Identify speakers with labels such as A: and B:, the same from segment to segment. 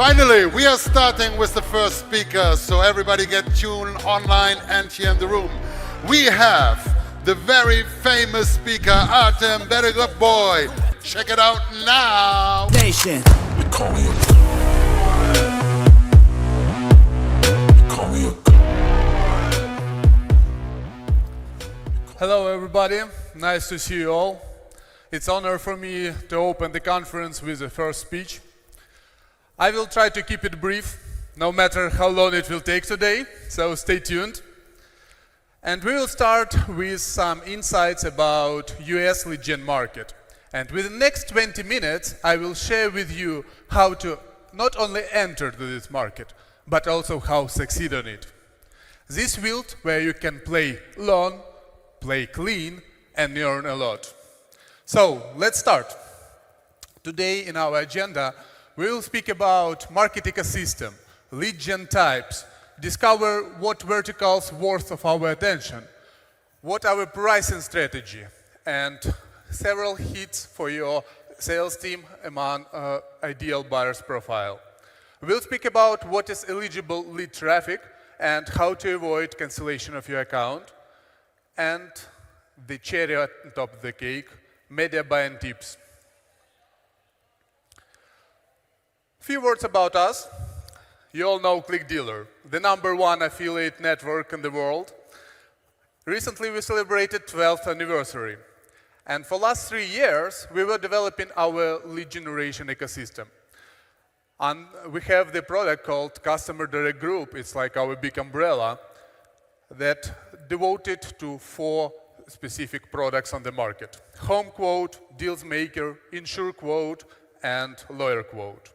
A: Finally, we are starting with the first speaker, so everybody get tuned online and here in the room. We have the very famous speaker, Artem Beregovoy. Check it out now.
B: Nation.
C: Hello everybody, nice to see you all. It's an honor for me to open the conference with the first speech. I will try to keep it brief, no matter how long it will take today, so stay tuned. And we will start with some insights about US LeadGen market. And within the next 20 minutes, I will share with you how to not only enter to this market, but also how to succeed on it. This field where you can play long, play clean, and earn a lot. So let's start. Today in our agenda, we will speak about market ecosystem, lead gen types, discover what verticals worth of our attention, what our pricing strategy, and several hits for your sales team among ideal buyer's profile. We'll speak about what is eligible lead traffic and how to avoid cancellation of your account, and the cherry on top of the cake, media buying tips. Few words about us. You all know ClickDealer, the #1 affiliate network in the world. Recently we celebrated 12th anniversary. And for the last 3 years, we were developing our lead generation ecosystem. And we have the product called Customer Direct Group. It's like our big umbrella that devoted to 4 specific products on the market: Home Quote, Deals Maker, Insure Quote, and Lawyer Quote.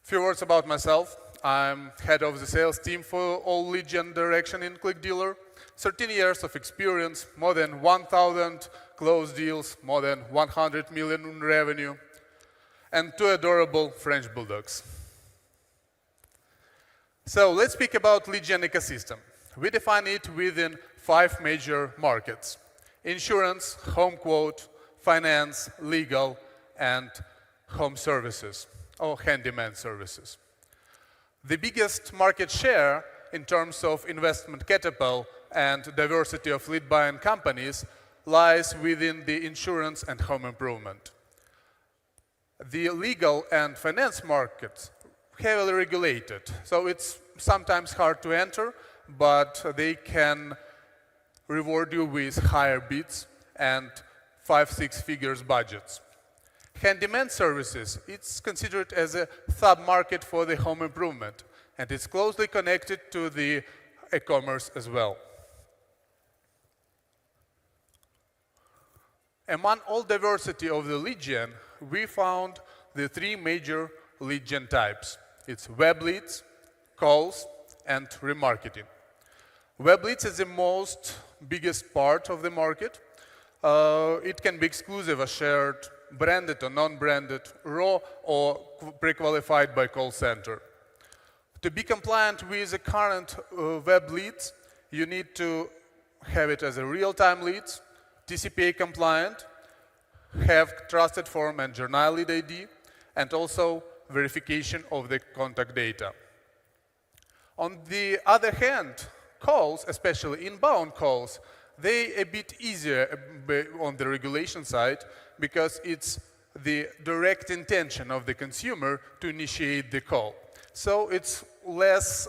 C: Few words about myself. I'm head of the sales team for all lead gen direction in ClickDealer. 13 years of experience, more than 1,000 closed deals, more than 100 million in revenue, and 2 adorable French bulldogs. So let's speak about lead gen ecosystem. We define it within 5 major markets: insurance, home quote, finance, legal, and home services, or handyman services. The biggest market share in terms of investment capital and diversity of lead buying companies lies within the insurance and home improvement. The legal and finance markets heavily regulated, so it's sometimes hard to enter, but they can reward you with higher bids and 5-6 figures budgets. Handyman services, it's considered as a sub-market for the home improvement, and it's closely connected to the e-commerce as well. Among all diversity of the lead gen, we found the 3 major lead gen types. It's web leads, calls, and remarketing. Web leads is the most biggest part of the market. It can be exclusive or shared, branded or non-branded, raw or pre-qualified by call center. To be compliant with the current web leads, you need to have it as a real-time leads, TCPA compliant, have trusted form and journal lead ID, and also verification of the contact data. On the other hand, calls, especially inbound calls, they a bit easier on the regulation side because it's the direct intention of the consumer to initiate the call. So it's less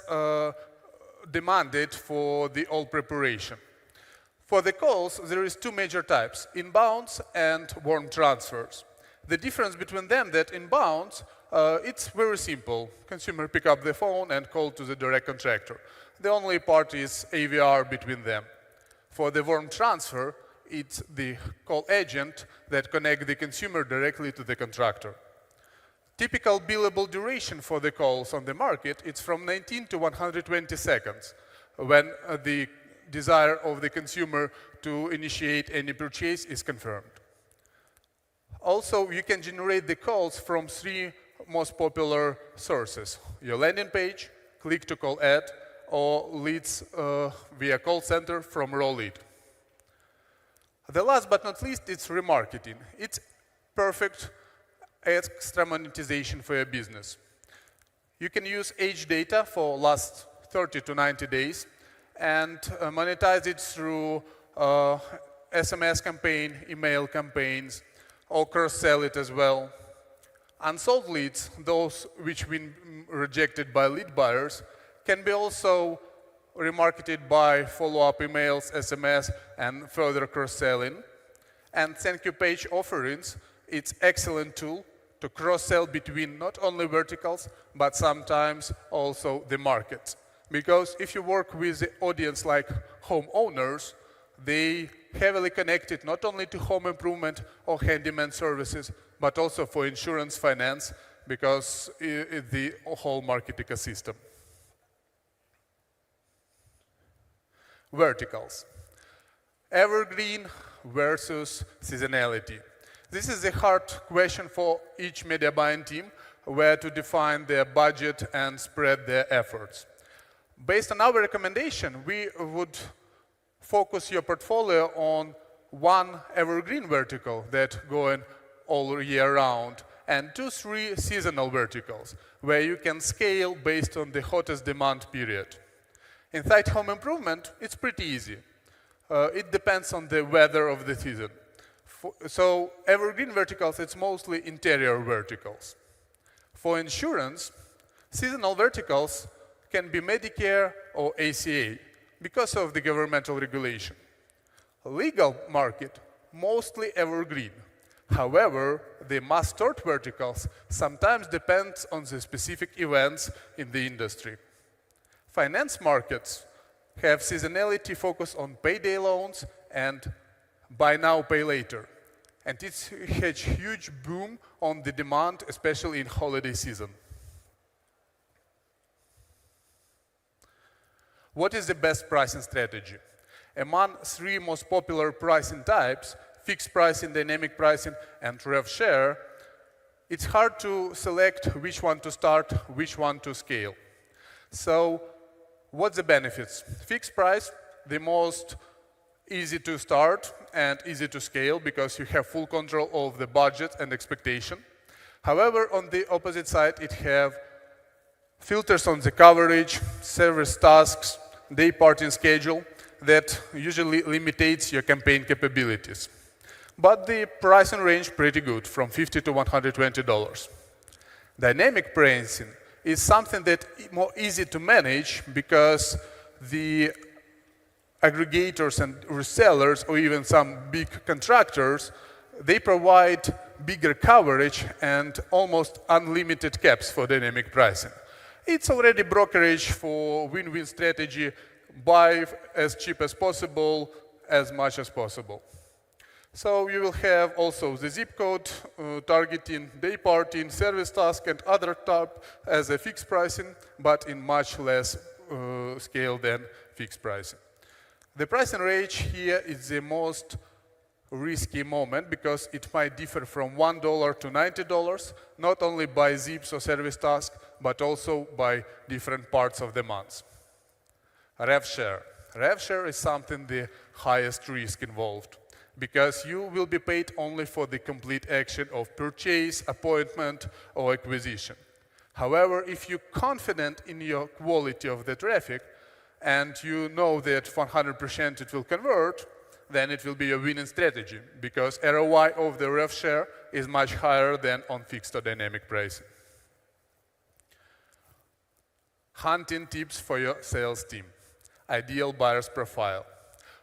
C: demanded for the all preparation. For the calls, there is 2 major types: inbounds and warm transfers. The difference between them that inbounds, it's very simple. Consumer pick up the phone and call to the direct contractor. The only part is AVR between them. For the warm transfer, it's the call agent that connects the consumer directly to the contractor. Typical billable duration for the calls on the market, it's from 19 to 120 seconds when the desire of the consumer to initiate any purchase is confirmed. Also, you can generate the calls from 3 most popular sources: your landing page, click-to-call ad, or leads via call center from raw lead. The last but not least, it's remarketing. It's perfect extra monetization for your business. You can use age data for last 30 to 90 days and monetize it through SMS campaign, email campaigns, or cross-sell it as well. Unsold leads, those which been rejected by lead buyers, can be also remarketed by follow-up emails, SMS, and further cross-selling. And thank you page offerings, it's excellent tool to cross-sell between not only verticals, but sometimes also the markets. Because if you work with the audience like homeowners, they heavily connected not only to home improvement or handyman services, but also for insurance, finance, because the whole market ecosystem. Verticals. Evergreen versus seasonality. This is a hard question for each media buying team, where to define their budget and spread their efforts. Based on our recommendation, we would focus your portfolio on one evergreen vertical that going all year round, and 2-3 seasonal verticals, where you can scale based on the hottest demand period. Inside home improvement, it's pretty easy. It depends on the weather of the season. So evergreen verticals, it's mostly interior verticals. For insurance, seasonal verticals can be Medicare or ACA because of the governmental regulation. Legal market, mostly evergreen. However, the must-start verticals sometimes depend on the specific events in the industry. Finance markets have seasonality focus on payday loans and buy now, pay later. And it's had huge boom on the demand, especially in holiday season. What is the best pricing strategy? Among 3 most popular pricing types, fixed pricing, dynamic pricing, and rev share, it's hard to select which one to start, which one to scale. So what's the benefits? Fixed price, the most easy to start and easy to scale because you have full control of the budget and expectation. However, on the opposite side, it have filters on the coverage, service tasks, day parting schedule that usually limits your campaign capabilities. But the pricing range pretty good, from $50 to $120. Dynamic pricing is something that more easy to manage because the aggregators and resellers, or even some big contractors, they provide bigger coverage and almost unlimited caps for dynamic pricing. It's already brokerage for win-win strategy, buy as cheap as possible, as much as possible. So you will have also the zip code, targeting, day parting, service task, and other type as a fixed pricing, but in much less scale than fixed pricing. The pricing range here is the most risky moment because it might differ from $1 to $90, not only by zips or service task, but also by different parts of the month. Rev share. Rev share is something the highest risk involved, because you will be paid only for the complete action of purchase, appointment, or acquisition. However, if you're confident in your quality of the traffic, and you know that 100% it will convert, then it will be a winning strategy, because ROI of the rev share is much higher than on fixed or dynamic pricing. Hunting tips for your sales team. Ideal buyer's profile.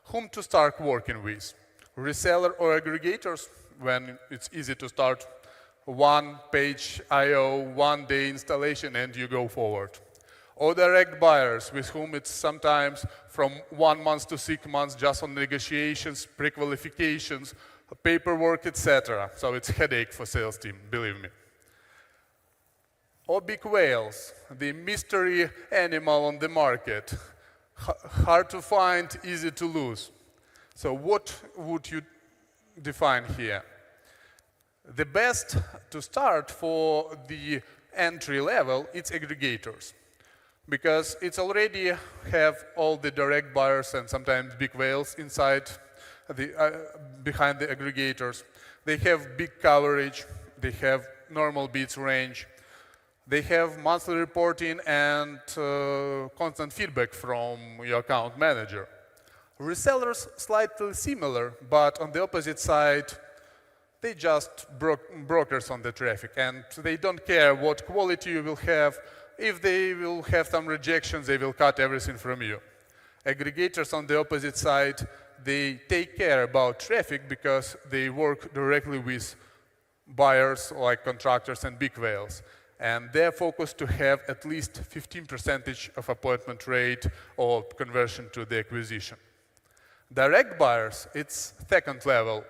C: Whom to start working with? Reseller or aggregators, when it's easy to start one-page I/O, one-day installation, and you go forward. Or direct buyers, with whom it's sometimes from 1 month to 6 months just on negotiations, pre-qualifications, paperwork, etc. So it's a headache for sales team, believe me. Or big whales, the mystery animal on the market. Hard to find, easy to lose. So what would you define here? The best to start for the entry level, it's aggregators, because it's already have all the direct buyers and sometimes big whales inside behind the aggregators. They have big coverage, they have normal bids range, They have monthly reporting and constant feedback from your account manager. Resellers, slightly similar, but on the opposite side, they just brokers on the traffic, and they don't care what quality you will have. If they will have some rejections, they will cut everything from you. Aggregators on the opposite side, they take care about traffic because they work directly with buyers like contractors and big whales. And they're focused to have at least 15% of appointment rate or conversion to the acquisition. Direct buyers, it's second level.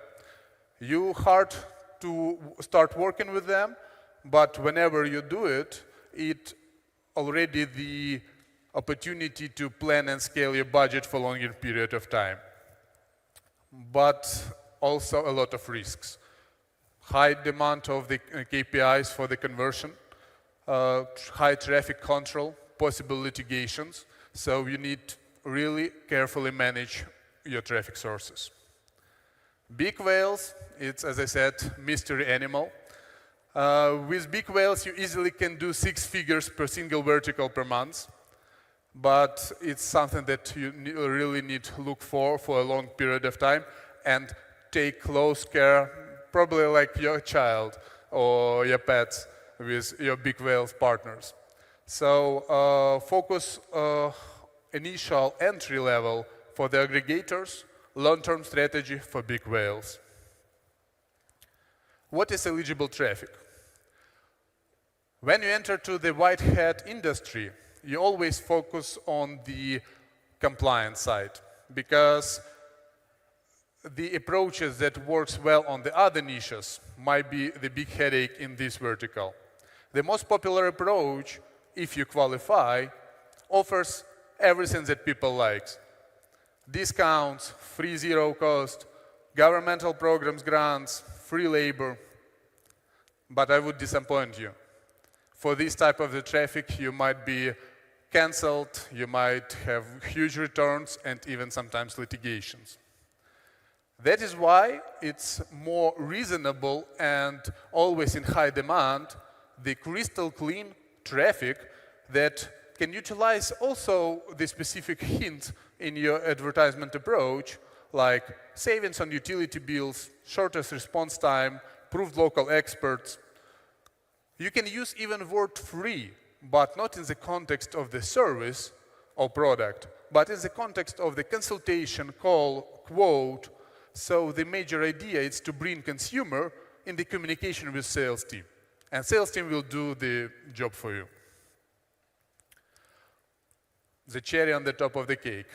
C: You hard to start working with them, but whenever you do it, it already the opportunity to plan and scale your budget for a longer period of time. But also a lot of risks. High demand of the KPIs for the conversion, high traffic control, possible litigations. So you need really carefully manage your traffic sources. Big whales, it's, as I said, mystery animal. With big whales, you easily can do 6 figures per single vertical per month. But it's something that you really need to look for a long period of time and take close care, probably like your child or your pets with your big whales partners. So focus initial entry level for the aggregators, long-term strategy for big whales. What is eligible traffic? When you enter to the white hat industry, you always focus on the compliance side because the approaches that works well on the other niches might be the big headache in this vertical. The most popular approach, if you qualify, offers everything that people like. Discounts, free zero cost, governmental programs, grants, free labor. But I would disappoint you. For this type of the traffic, you might be canceled, you might have huge returns, and even sometimes litigations. That is why it's more reasonable and always in high demand, the crystal clean traffic that can utilize also the specific hints in your advertisement approach, like savings on utility bills, shortest response time, proved local experts. You can use even word free, but not in the context of the service or product, but in the context of the consultation, call, quote. So the major idea is to bring consumer in the communication with sales team. And sales team will do the job for you. The cherry on the top of the cake.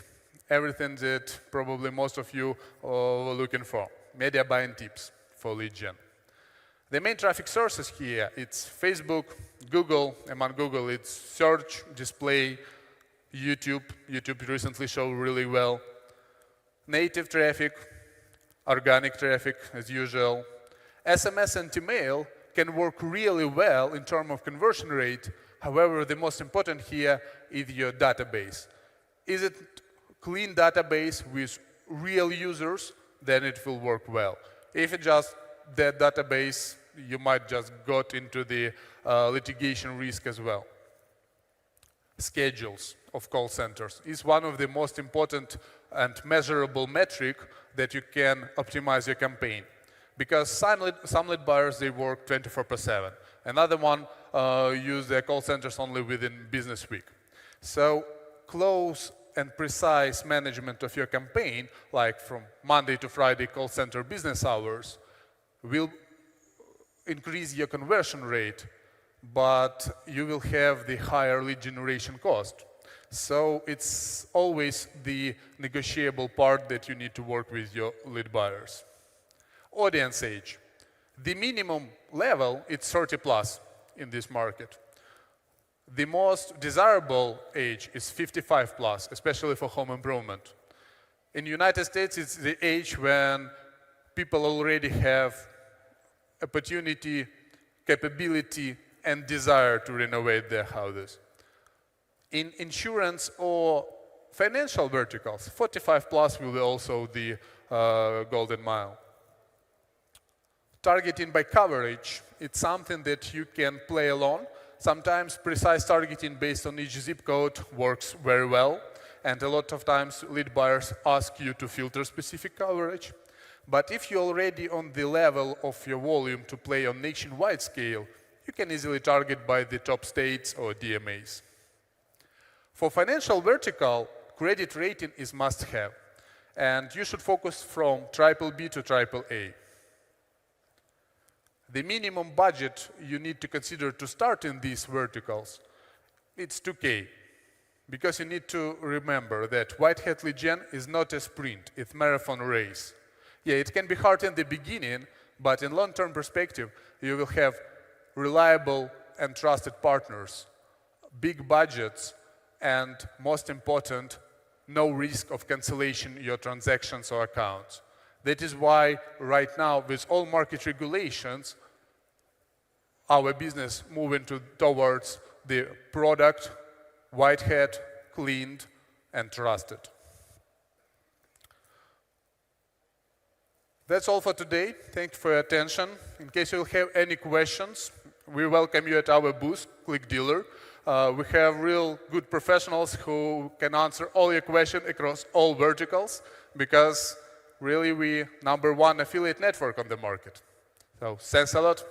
C: Everything that probably most of you were looking for. Media buying tips for LeadGen. The main traffic sources here, it's Facebook, Google. Among Google, it's search, display, YouTube. YouTube recently showed really well. Native traffic, organic traffic, as usual. SMS and email can work really well in terms of conversion rate. However, the most important here is your database. Is it clean database with real users? Then it will work well. If it's just that database, you might just got into the litigation risk as well. Schedules of call centers is one of the most important and measurable metric that you can optimize your campaign. Because some lead buyers, they work 24/7. Another one use their call centers only within business week. So close and precise management of your campaign, like from Monday to Friday call center business hours, will increase your conversion rate, but you will have the higher lead generation cost. So it's always the negotiable part that you need to work with your lead buyers. Audience age. The minimum level, it's 30 plus in this market. The most desirable age is 55 plus, especially for home improvement. In the United States, it's the age when people already have opportunity, capability, and desire to renovate their houses. In insurance or financial verticals, 45 plus will be also the golden mile. Targeting by coverage, it's something that you can play along. sometimes precise targeting based on each zip code works very well. And a lot of times lead buyers ask you to filter specific coverage. But if you're already on the level of your volume to play on nationwide scale, you can easily target by the top states or DMAs. For financial vertical, credit rating is must-have. And you should focus from BBB to AAA. The minimum budget you need to consider to start in these verticals, it's 2K. Because you need to remember that White Hat LeadGen is not a sprint, it's a marathon race. Yeah, it can be hard in the beginning, but in long-term perspective, you will have reliable and trusted partners, big budgets, and most important, no risk of cancellation your transactions or accounts. That is why right now, with all market regulations, our business moving towards the product White Hat, cleaned, and trusted. That's all for today. Thank you for your attention. In case you have any questions, we welcome you at our booth, ClickDealer. We have real good professionals who can answer all your questions across all verticals, because really we're #1 affiliate network on the market. So thanks a lot.